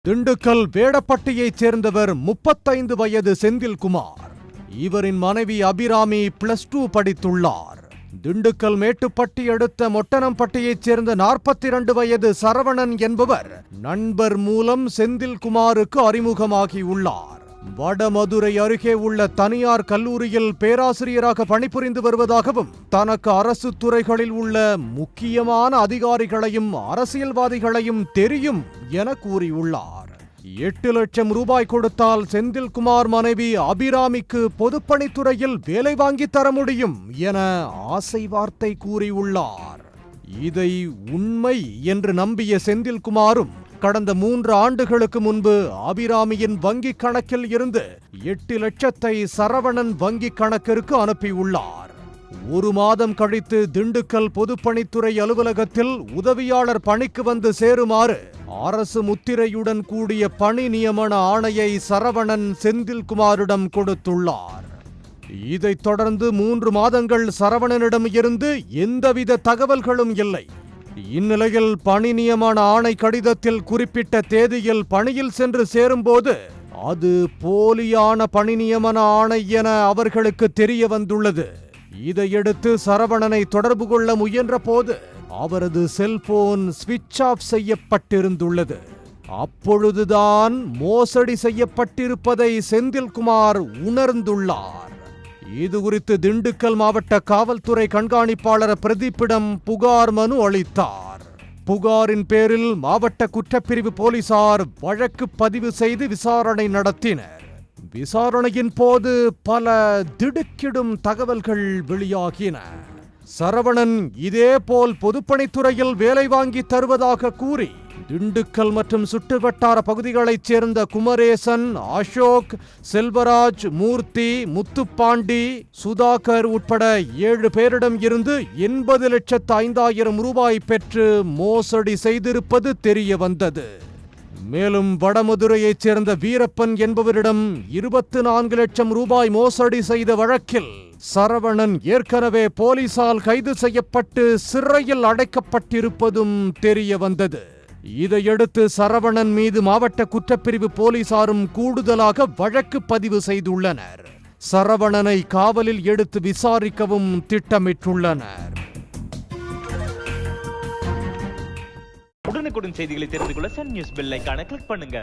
திண்டுக்கல் வேடப்பட்டியைச் சேர்ந்தவர் 35 வயது செந்தில்குமார். இவரின் மனைவி அபிராமி +2 படித்துள்ளார். திண்டுக்கல் மேட்டுப்பட்டி அடுத்த மொட்டனம்பட்டியைச் சேர்ந்த 42 வயது சரவணன் என்பவர் நண்பர் மூலம் செந்தில்குமாருக்கு அறிமுகமாகியுள்ளார். வடமதுரை அருகே உள்ள தனியார் கல்லூரியில் பேராசிரியராக பணிபுரிந்து வருவதாகவும் தனக்கு அரசு துறைகளில் உள்ள முக்கியமான அதிகாரிகளையும் அரசியல்வாதிகளையும் தெரியும் என கூறியுள்ளார். 8 லட்சம் ரூபாய் கொடுத்தால் செந்தில்குமார் மனைவி அபிராமிக்கு பொதுப்பணித்துறையில் வேலை வாங்கி தர முடியும் என ஆசை வார்த்தை கூறியுள்ளார். இதை உண்மை என்று நம்பிய செந்தில்குமாரும் கடந்த 3 ஆண்டுகளுக்கு முன்பு அபிராமியின் வங்கிக் கணக்கில் இருந்து 8 லட்சத்தை சரவணன் வங்கிக் கணக்கிற்கு அனுப்பியுள்ளார். 1 மாதம் கழித்து திண்டுக்கல் பொதுப்பணித்துறை அலுவலகத்தில் உதவியாளர் பணிக்கு வந்து சேருமாறு அரசு முத்திரையுடன் கூடிய பணி நியமன ஆணையை சரவணன் செந்தில்குமாரிடம் கொடுத்துள்ளார். இதைத் தொடர்ந்து 3 மாதங்கள் சரவணனிடம் இருந்து எந்தவித தகவல்களும் இல்லை. இந்நிலையில் பணி நியமன ஆணை கடிதத்தில் குறிப்பிட்ட தேதியில் பணியில் சென்று சேரும்போது அது போலியான பணி நியமன ஆணை என அவர்களுக்கு தெரிய வந்துள்ளது. இதையடுத்து சரவணனை தொடர்பு கொள்ள முயன்ற போது அவரது செல்போன் ஸ்விட்ச் ஆஃப் செய்யப்பட்டிருந்துள்ளது. அப்பொழுதுதான் மோசடி செய்யப்பட்டிருப்பதை செந்தில்குமார் உணர்ந்துள்ளார். இது குறித்து திண்டுக்கல் மாவட்ட காவல்துறை கண்காணிப்பாளர் பிரதீப்பிடம் புகார் மனு அளித்தார். புகாரின் பேரில் மாவட்ட குற்றப்பிரிவு போலீசார் வழக்கு பதிவு செய்து விசாரணை நடத்தினர். விசாரணையின் போது பல திடுக்கிடும் தகவல்கள் வெளியாகின. சரவணன் இதேபோல் பொதுப்பணித்துறையில் வேலை வாங்கி தருவதாக கூறி திண்டுக்கல் மற்றும் சுற்றுவட்டார பகுதிகளைச் சேர்ந்த குமரேசன், அசோக், செல்வராஜ், மூர்த்தி, முத்துப்பாண்டி, சுதாகர் உட்பட 7 பேரிடம் இருந்து 80,05,000 ரூபாய் பெற்று மோசடி செய்திருப்பது தெரிய வந்தது. மேலும் வடமதுரையைச் சேர்ந்த வீரப்பன் என்பவரிடம் 24 லட்சம் ரூபாய் மோசடி செய்த வழக்கில் சரவணன் ஏற்கனவே போலீசால் கைது செய்யப்பட்டு சிறையில் அடைக்கப்பட்டிருப்பதும் தெரிய வந்தது. இதையடுத்து சரவணன் மீது மாவட்ட குற்றப்பிரிவு போலீசாரும் கூடுதலாக வழக்கு பதிவு செய்துள்ளனர். சரவணனை காவலில் எடுத்து விசாரிக்கவும் திட்டமிட்டுள்ளனர். உடனுக்குடன் செய்திகளை தெரிந்து கொள்ள சன் நியூஸ் பெல் ஐகானை கிளிக் பண்ணுங்க.